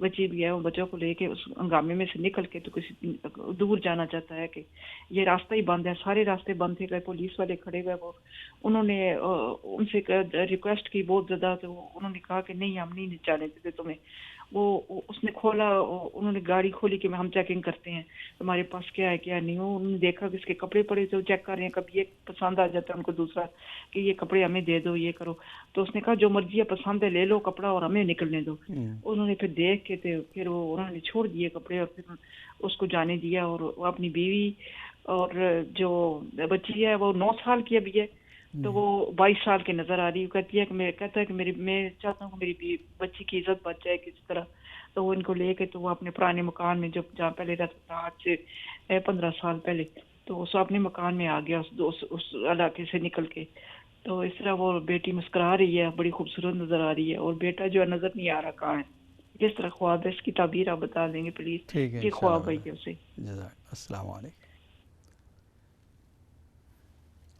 بچی بھی ہے، وہ بچوں کو لے کے اس ہنگامے میں سے نکل کے تو کسی دور جانا چاہتا ہے کہ یہ راستہ ہی بند ہے، سارے راستے بند تھے، پولیس والے کھڑے ہوئے، وہ انہوں نے ان سے ریکویسٹ کی بہت زیادہ، تو انہوں نے کہا کہ نہیں ہم نہیں جانے دیتے تمہیں. وہ اس نے کھولا، انہوں نے گاڑی کھولی کہ ہم چیکنگ کرتے ہیں تمہارے پاس کیا ہے کیا نہیں. انہوں نے دیکھا کہ اس کے کپڑے پڑے تھے، وہ چیک کر رہے ہیں، کبھی یہ پسند آ جاتا ہے ان کو دوسرا کہ یہ کپڑے ہمیں دے دو، یہ کرو. تو اس نے کہا جو مرضی ہے پسند ہے لے لو کپڑا اور ہمیں نکلنے دو. انہوں نے پھر دیکھ کے پھر وہ انہوں نے چھوڑ دیے کپڑے اور پھر اس کو جانے دیا. اور وہ اپنی بیوی اور جو بچی ہے وہ 9 سال کی ابھی ہے، تو وہ 22 سال کی نظر آ رہی ہے. کہتی ہے کہ کہتا ہے کہ میں چاہتا ہوں کہ میری بچی کی عزت بچ جائے کسی طرح. تو وہ ان کو لے کے تو وہ اپنے پرانے مکان میں جہاں پہلے رہتا تھا آج سے 15 سال پہلے، تو اس اپنے مکان میں آ گیا اس علاقے سے نکل کے. تو اس طرح وہ بیٹی مسکرا رہی ہے، بڑی خوبصورت نظر آ رہی ہے، اور بیٹا جو ہے نظر نہیں آ رہا کہاں ہے. جس طرح خواب ہے اس کی تعبیر آپ بتا دیں گے پلیز. ٹھیک ہے یہ خواب ہے یہ اسے. جزاک. السلام علیکم.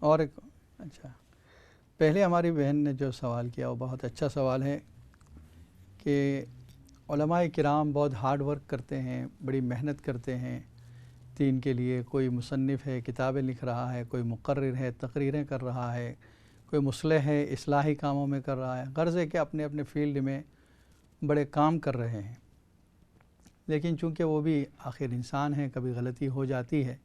اور ایک اچھا، پہلے ہماری بہن نے جو سوال کیا وہ بہت اچھا سوال ہے کہ علماء کرام بہت ہارڈ ورک کرتے ہیں، بڑی محنت کرتے ہیں دین کے لیے. کوئی مصنف ہے کتابیں لکھ رہا ہے، کوئی مقرر ہے تقریریں کر رہا ہے، کوئی مصلح ہے اصلاحی کاموں میں کر رہا ہے. غرض ہے کہ اپنے اپنے فیلڈ میں بڑے کام کر رہے ہیں، لیکن چونکہ وہ بھی آخر انسان ہیں، کبھی غلطی ہو جاتی ہے،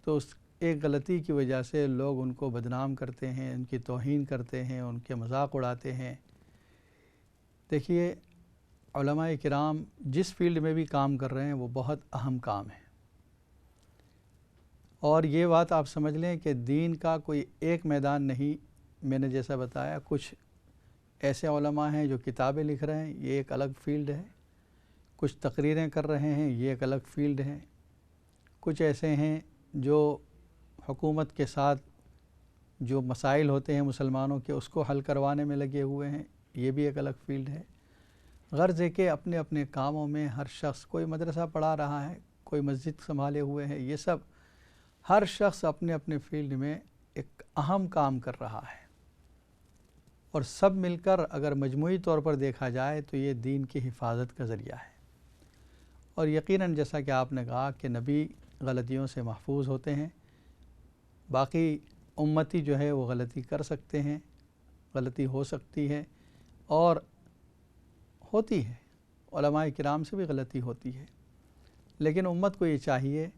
تو اس ایک غلطی کی وجہ سے لوگ ان کو بدنام کرتے ہیں، ان کی توہین کرتے ہیں، ان کے مذاق اڑاتے ہیں. دیکھیے علماء کرام جس فیلڈ میں بھی کام کر رہے ہیں وہ بہت اہم کام ہے. اور یہ بات آپ سمجھ لیں کہ دین کا کوئی ایک میدان نہیں. میں نے جیسا بتایا کچھ ایسے علماء ہیں جو کتابیں لکھ رہے ہیں، یہ ایک الگ فیلڈ ہے. کچھ تقریریں کر رہے ہیں، یہ ایک الگ فیلڈ ہے. کچھ ایسے ہیں جو حکومت کے ساتھ جو مسائل ہوتے ہیں مسلمانوں کے اس کو حل کروانے میں لگے ہوئے ہیں، یہ بھی ایک الگ فیلڈ ہے. غرض ہے کہ اپنے اپنے کاموں میں ہر شخص، کوئی مدرسہ پڑھا رہا ہے، کوئی مسجد سنبھالے ہوئے ہے، یہ سب ہر شخص اپنے اپنے فیلڈ میں ایک اہم کام کر رہا ہے. اور سب مل کر اگر مجموعی طور پر دیکھا جائے تو یہ دین کی حفاظت کا ذریعہ ہے. اور یقیناً جیسا کہ آپ نے کہا کہ نبی غلطیوں سے محفوظ ہوتے ہیں، باقی امتی جو ہے وہ غلطی کر سکتے ہیں، غلطی ہو سکتی ہے اور ہوتی ہے، علماء کرام سے بھی غلطی ہوتی ہے. لیکن امت کو یہ چاہیے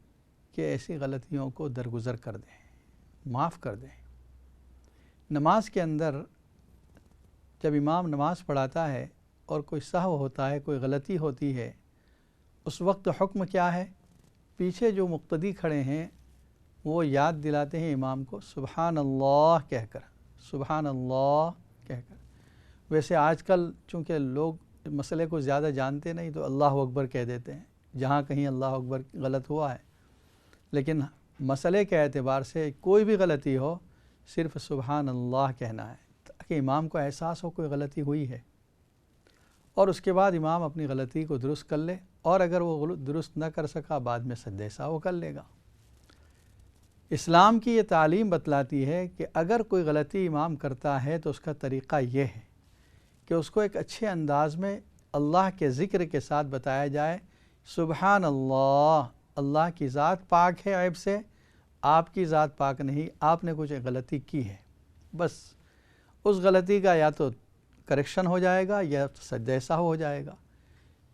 کہ ایسی غلطیوں کو درگزر کر دیں، معاف کر دیں. نماز کے اندر جب امام نماز پڑھاتا ہے اور کوئی سہو ہوتا ہے، کوئی غلطی ہوتی ہے، اس وقت حکم کیا ہے؟ پیچھے جو مقتدی کھڑے ہیں وہ یاد دلاتے ہیں امام کو سبحان اللہ کہہ کر، سبحان اللہ کہہ کر. ویسے آج کل چونکہ لوگ مسئلے کو زیادہ جانتے نہیں تو اللہ اکبر کہہ دیتے ہیں جہاں کہیں اللہ اکبر غلط ہوا ہے. لیکن مسئلے کے اعتبار سے کوئی بھی غلطی ہو صرف سبحان اللہ کہنا ہے تاکہ امام کو احساس ہو کوئی غلطی ہوئی ہے، اور اس کے بعد امام اپنی غلطی کو درست کر لے. اور اگر وہ درست نہ کر سکا بعد میں سجدہ سہو کر لے گا. اسلام کی یہ تعلیم بتلاتی ہے کہ اگر کوئی غلطی امام کرتا ہے تو اس کا طریقہ یہ ہے کہ اس کو ایک اچھے انداز میں اللہ کے ذکر کے ساتھ بتایا جائے سبحان اللہ، اللہ کی ذات پاک ہے عیب سے، آپ کی ذات پاک نہیں، آپ نے کچھ غلطی کی ہے. بس اس غلطی کا یا تو کریکشن ہو جائے گا یا سجدہ سہو ہو جائے گا.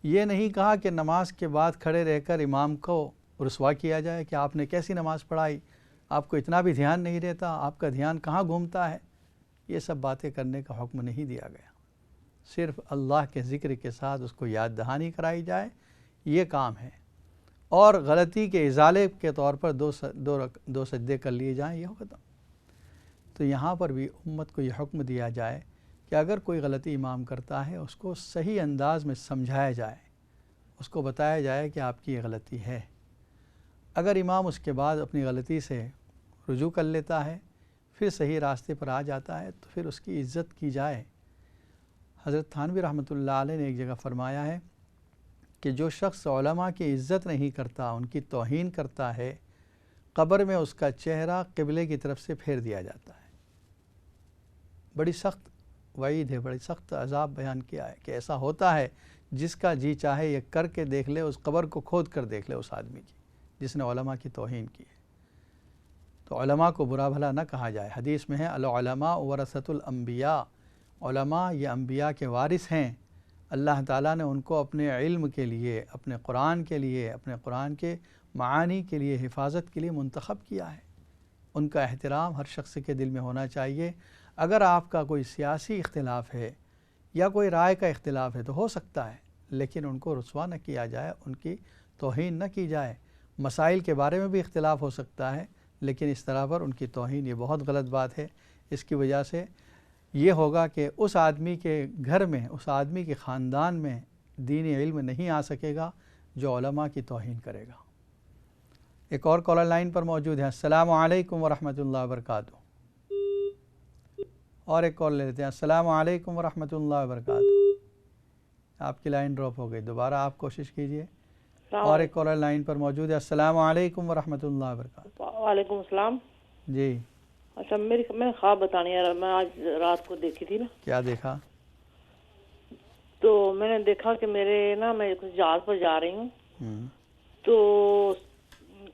یہ نہیں کہا کہ نماز کے بعد کھڑے رہ کر امام کو رسوا کیا جائے کہ آپ نے کیسی نماز پڑھائی، آپ کو اتنا بھی دھیان نہیں رہتا، آپ کا دھیان کہاں گھومتا ہے. یہ سب باتیں کرنے کا حکم نہیں دیا گیا. صرف اللہ کے ذکر کے ساتھ اس کو یاد دہانی کرائی جائے، یہ کام ہے. اور غلطی کے ازالے کے طور پر دو سجدے کر لیے جائیں، یہ ختم. تو یہاں پر بھی امت کو یہ حکم دیا جائے کہ اگر کوئی غلطی امام کرتا ہے اس کو صحیح انداز میں سمجھایا جائے، اس کو بتایا جائے کہ آپ کی یہ غلطی ہے. اگر امام اس کے بعد اپنی غلطی سے رجوع کر لیتا ہے، پھر صحیح راستے پر آ جاتا ہے تو پھر اس کی عزت کی جائے. حضرت تھانوی رحمۃ اللہ علیہ نے ایک جگہ فرمایا ہے کہ جو شخص علماء کی عزت نہیں کرتا، ان کی توہین کرتا ہے، قبر میں اس کا چہرہ قبلے کی طرف سے پھیر دیا جاتا ہے. بڑی سخت وعید ہے، بڑی سخت عذاب بیان کیا ہے کہ ایسا ہوتا ہے جس کا جی چاہے یہ کر کے دیکھ لے، اس قبر کو کھود کر دیکھ لے اس آدمی کی جس نے علماء کی توہین کی ہے۔ تو علماء کو برا بھلا نہ کہا جائے۔ حدیث میں ہے العلماء ورثۃ الانبیاء، علماء یہ انبیاء کے وارث ہیں۔ اللہ تعالیٰ نے ان کو اپنے علم کے لیے، اپنے قرآن کے لیے، اپنے قرآن کے معانی کے لیے، حفاظت کے لیے منتخب کیا ہے۔ ان کا احترام ہر شخص کے دل میں ہونا چاہیے۔ اگر آپ کا کوئی سیاسی اختلاف ہے یا کوئی رائے کا اختلاف ہے تو ہو سکتا ہے، لیکن ان کو رسوا نہ کیا جائے، ان کی توہین نہ کی جائے۔ مسائل کے بارے میں بھی اختلاف ہو سکتا ہے، لیکن اس طرح پر ان کی توہین یہ بہت غلط بات ہے۔ اس کی وجہ سے یہ ہوگا کہ اس آدمی کے گھر میں، اس آدمی کے خاندان میں دینی علم نہیں آ سکے گا جو علماء کی توہین کرے گا۔ ایک اور کالر لائن پر موجود ہے۔ السلام علیکم ورحمۃ اللہ وبرکاتہ۔ اور ایک کال لیتے ہیں۔ السلام علیکم ورحمۃ اللہ وبرکاتہ۔ آپ کی لائن ڈراپ ہو گئی، دوبارہ آپ کوشش کیجئے۔ اور ایک کالر لائن پر موجود ہے۔ السلام علیکم ورحمۃ اللہ وبرکاتہ۔ وعلیکم السلام۔ جی اچھا میں خواب بتانی ہے، میں آج رات کو دیکھی تھی نا۔ کیا دیکھا؟ تو میں نے دیکھا کہ میں کچھ جہاز پر جا رہی ہوں، تو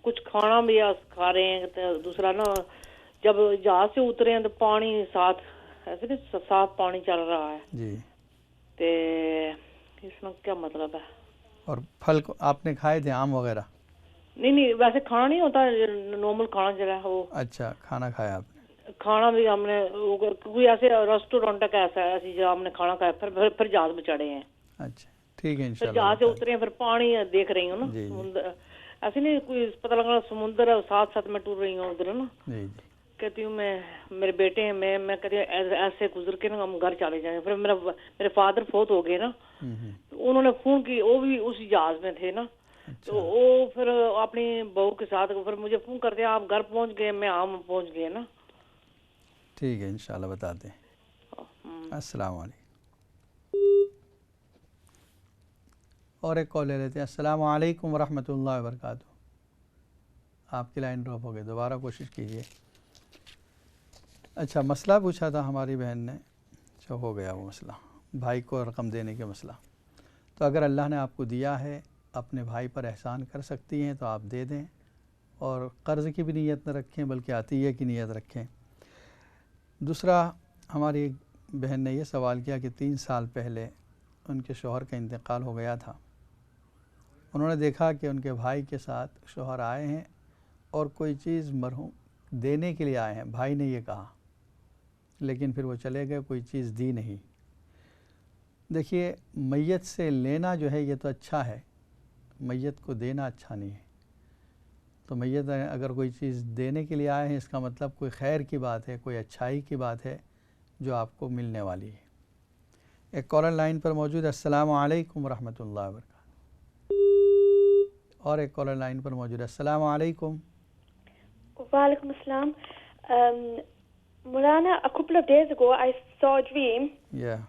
کچھ کھانا بھی کھا رہے ہیں، تو دوسرا نا جب جہاز سے اترے ہیں تو پانی ساتھ ایسے صاف پانی چل رہا ہے جی، تے اس میں کیا مطلب ہے؟ اور پھل آپ نے کھائے تھے، آم وغیرہ؟ نہیں ویسے کھانا نہیں ہوتا، نارمل کھانا جو ہے وہ۔ اچھا، کھانا کھایا آپ نے؟ کھانا بھی ہم نے کوئی ایسے ریسٹورینٹ کا ایسی جگہ ہم نے کھانا کھایا، پھر جہاز میں چڑھے ہیں۔ اچھا ٹھیک ہے، پھر انشاءاللہ جہاز سے اترے ہیں، پھر پانی دیکھ رہی ہوں نا، سمندر ایسے نہیں کوئی پتہ لگا سمندر ہے، ساتھ ساتھ میں ٹور رہی ہوں ادھر نا۔ جی جی، کہتی ہوں میرے بیٹے ہیں، میں کہتی ہوں ایسے گزر کے نا ہم گھر چلے جائیں۔ پھر میرے فادر فوت ہو گئے نا، انہوں نے فون کی، وہ بھی اسی جہاز میں تھے نا، تو وہ پھر اپنی بہو کے ساتھ پھر مجھے فون کرتے ہیں آپ گھر پہنچ گئے، میں ہم پہنچ گئے نا۔ ٹھیک ہے، انشاءاللہ بتاتے ہیں۔ السلام علیکم۔ اور ایک کال لے لیتے ہیں۔ السلام علیکم ورحمۃ اللہ وبرکاتہ۔ آپ کی لائن ڈراپ ہو گئی، دوبارہ کوشش کیجیے۔ اچھا، مسئلہ پوچھا تھا ہماری بہن نے، جو ہو گیا وہ مسئلہ، بھائی کو رقم دینے کے مسئلہ۔ تو اگر اللہ نے آپ کو دیا ہے، اپنے بھائی پر احسان کر سکتی ہیں تو آپ دے دیں، اور قرض کی بھی نیت نہ رکھیں بلکہ عطیہ کی نیت رکھیں۔ دوسرا، ہماری ایک بہن نے یہ سوال کیا کہ 3 سال پہلے ان کے شوہر کا انتقال ہو گیا تھا۔ انہوں نے دیکھا کہ ان کے بھائی کے ساتھ شوہر آئے ہیں اور کوئی چیز مرحوم دینے کے لیے آئے ہیں، بھائی نے یہ کہا، لیکن پھر وہ چلے گئے، کوئی چیز دی نہیں۔ دیکھیے، میت سے لینا جو ہے یہ تو اچھا ہے، میت کو دینا اچھا نہیں ہے۔ تو میت اگر کوئی چیز دینے کے لیے آئے ہیں، اس کا مطلب کوئی خیر کی بات ہے، کوئی اچھائی کی بات ہے جو آپ کو ملنے والی ہے۔ ایک کالر لائن پر موجود ہے۔ السلام علیکم ورحمۃ اللہ وبرکاتہ۔ اور ایک کالر لائن پر موجود ہے۔ السلام علیکم۔ وعلیکم السلام. Mulana, a couple of days ago I saw a dream. Yeah.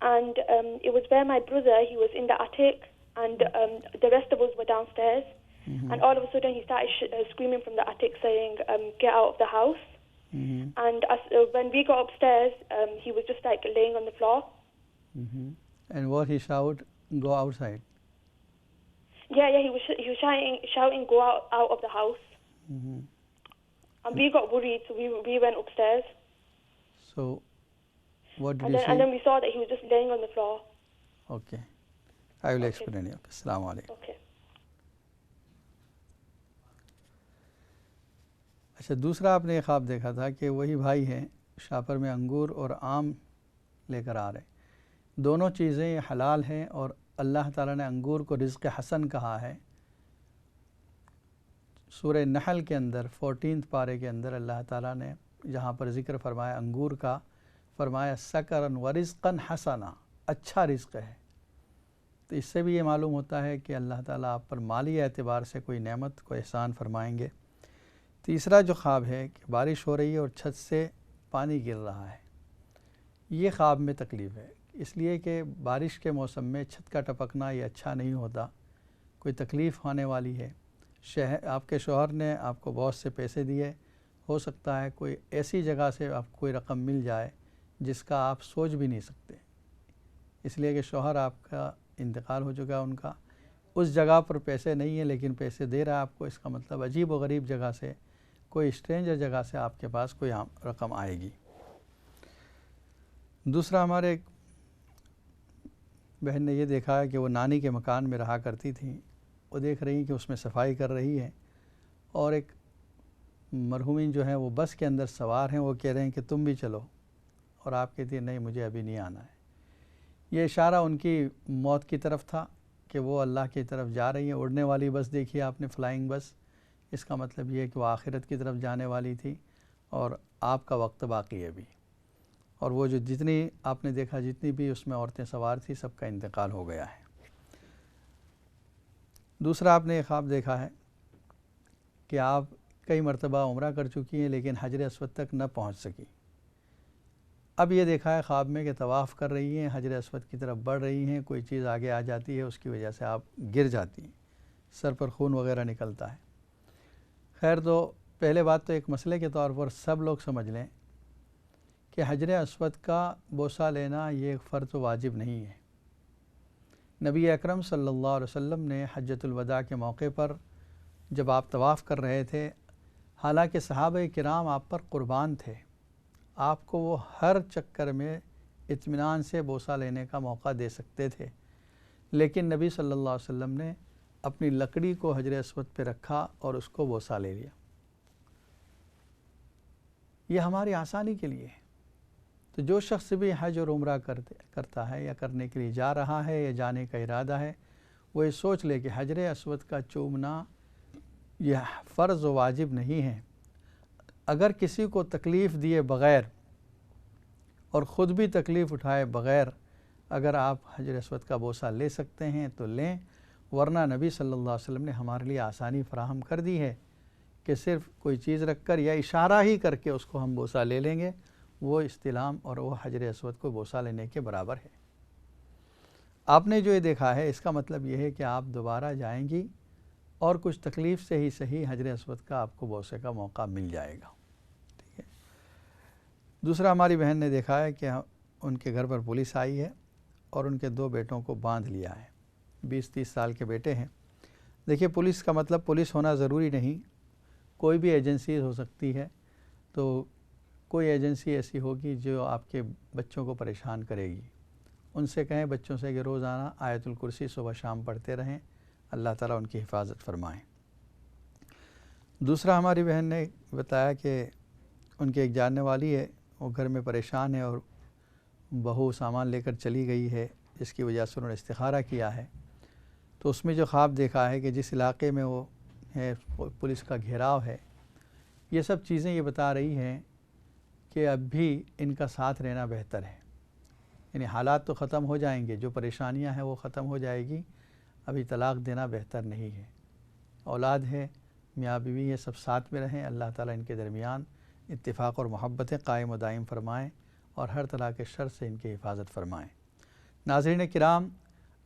And it was where my brother, he was in the attic, and the rest of us were downstairs. Mm-hmm. And all of a sudden he started screaming from the attic saying, get out of the house. Mm-hmm. And when we got upstairs, he was just like laying on the floor. Mm-hmm. And what he shouted, go outside? Yeah, he was shouting, go out of the house. Mm-hmm. And we got worried, so we went upstairs. So, what did you see? And then we saw that he was just laying on the floor. Okay. I will explain you. Assalamu alaikum. Okay. اچھا، دوسرا آپ نے یہ خواب دیکھا تھا کہ وہی بھائی ہیں، شاپر میں انگور اور آم لے کر آ رہے ہیں۔ دونوں چیزیں یہ حلال ہیں، اور اللہ تعالیٰ نے انگور کو رزق حسن کہا ہے۔ سورہ نحل کے اندر 14 پارے کے اندر اللہ تعالیٰ نے جہاں پر ذکر فرمایا انگور کا، فرمایا سکرن و رزقن حسنا، اچھا رزق ہے۔ تو اس سے بھی یہ معلوم ہوتا ہے کہ اللہ تعالیٰ آپ پر مالی اعتبار سے کوئی نعمت کو احسان فرمائیں گے۔ تیسرا جو خواب ہے کہ بارش ہو رہی ہے اور چھت سے پانی گر رہا ہے، یہ خواب میں تکلیف ہے، اس لیے کہ بارش کے موسم میں چھت کا ٹپکنا یہ اچھا نہیں ہوتا، کوئی تکلیف ہونے والی ہے۔ آپ کے شوہر نے آپ کو بہت سے پیسے دیے، ہو سکتا ہے کوئی ایسی جگہ سے آپ کو کوئی رقم مل جائے جس کا آپ سوچ بھی نہیں سکتے، اس لیے کہ شوہر آپ کا انتقال ہو چکا ان کا، اس جگہ پر پیسے نہیں ہیں لیکن پیسے دے رہا ہے آپ کو، اس کا مطلب عجیب و غریب جگہ سے، کوئی اسٹرینجر جگہ سے آپ کے پاس کوئی رقم آئے گی۔ دوسرا، ہمارے ایک بہن نے یہ دیکھا ہے کہ وہ نانی کے مکان میں رہا کرتی تھیں، وہ دیکھ رہی ہیں کہ اس میں صفائی کر رہی ہے اور ایک مرحومین جو ہیں وہ بس کے اندر سوار ہیں، وہ کہہ رہے ہیں کہ تم بھی چلو، اور آپ کہتی ہیں نہیں مجھے ابھی نہیں آنا ہے۔ یہ اشارہ ان کی موت کی طرف تھا کہ وہ اللہ کی طرف جا رہی ہیں۔ اڑنے والی بس دیکھی آپ نے، فلائنگ بس، اس کا مطلب یہ ہے کہ وہ آخرت کی طرف جانے والی تھی اور آپ کا وقت باقی ہے ابھی، اور وہ جو جتنی آپ نے دیکھا جتنی بھی اس میں عورتیں سوار تھیں سب کا انتقال ہو گیا ہے۔ دوسرا، آپ نے یہ خواب دیکھا ہے کہ آپ کئی مرتبہ عمرہ کر چکی ہیں لیکن حجر اسود تک نہ پہنچ سکی۔ اب یہ دیکھا ہے خواب میں کہ طواف کر رہی ہیں، حجر اسود کی طرف بڑھ رہی ہیں، کوئی چیز آگے آ جاتی ہے، اس کی وجہ سے آپ گر جاتی ہیں، سر پر خون وغیرہ نکلتا ہے۔ خیر، تو پہلے بات تو ایک مسئلے کے طور پر سب لوگ سمجھ لیں کہ حجر اسود کا بوسہ لینا یہ ایک فرض و واجب نہیں ہے۔ نبی اکرم صلی اللہ علیہ وسلم نے حجۃ الوداع کے موقع پر جب آپ طواف کر رہے تھے، حالانکہ صحابہ کرام آپ پر قربان تھے، آپ کو وہ ہر چکر میں اطمینان سے بوسہ لینے کا موقع دے سکتے تھے، لیکن نبی صلی اللہ علیہ وسلم نے اپنی لکڑی کو حجر اسود پہ رکھا اور اس کو بوسہ لے لیا۔ یہ ہماری آسانی کے لیے ہے۔ تو جو شخص بھی حج اور عمرہ کرتا ہے یا کرنے کے لیے جا رہا ہے یا جانے کا ارادہ ہے، وہ یہ سوچ لے کہ حجر اسود کا چومنا یہ فرض و واجب نہیں ہے۔ اگر کسی کو تکلیف دیے بغیر اور خود بھی تکلیف اٹھائے بغیر اگر آپ حجر اسود کا بوسہ لے سکتے ہیں تو لیں، ورنہ نبی صلی اللہ علیہ وسلم نے ہمارے لیے آسانی فراہم کر دی ہے کہ صرف کوئی چیز رکھ کر یا اشارہ ہی کر کے اس کو ہم بوسہ لے لیں گے، وہ استلام اور وہ حجر اسود کو بوسہ لینے کے برابر ہے۔ آپ نے جو یہ دیکھا ہے اس کا مطلب یہ ہے کہ آپ دوبارہ جائیں گی اور کچھ تکلیف سے ہی صحیح حجر اسود کا آپ کو بوسے کا موقع مل جائے گا۔ ٹھیک ہے۔ دوسرا، ہماری بہن نے دیکھا ہے کہ ان کے گھر پر پولیس آئی ہے اور ان کے 2 بیٹوں کو باندھ لیا ہے، 20-30 سال کے بیٹے ہیں۔ دیکھیے، پولیس کا مطلب پولیس ہونا ضروری نہیں، کوئی بھی ایجنسی ہو سکتی ہے، تو کوئی ایجنسی ایسی ہوگی جو آپ کے بچوں کو پریشان کرے گی، ان سے کہیں بچوں سے کہ روزانہ آیت الکرسی صبح شام پڑھتے رہیں، اللہ تعالیٰ ان کی حفاظت فرمائیں۔ دوسرا، ہماری بہن نے بتایا کہ ان کی ایک جاننے والی ہے، وہ گھر میں پریشان ہے اور بہو سامان لے کر چلی گئی ہے، جس کی وجہ سے انہوں نے استخارہ کیا ہے، تو اس میں جو خواب دیکھا ہے کہ جس علاقے میں وہ ہے پولیس کا گھیراؤ ہے، یہ سب چیزیں یہ بتا رہی ہیں کہ اب بھی ان کا ساتھ رہنا بہتر ہے، یعنی حالات تو ختم ہو جائیں گے، جو پریشانیاں ہیں وہ ختم ہو جائے گی، ابھی طلاق دینا بہتر نہیں ہے، اولاد ہے، میاں بیوی ہے، سب ساتھ میں رہیں، اللہ تعالیٰ ان کے درمیان اتفاق اور محبتیں قائم و دائم فرمائیں اور ہر طرح کے شر سے ان کی حفاظت فرمائیں۔ ناظرین کرام،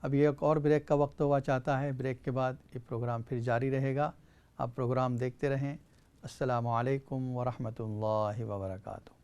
اب یہ ایک اور بریک کا وقت ہوا چاہتا ہے، بریک کے بعد یہ پروگرام پھر جاری رہے گا، آپ پروگرام دیکھتے رہیں۔ السلام علیکم ورحمۃ اللہ وبرکاتہ۔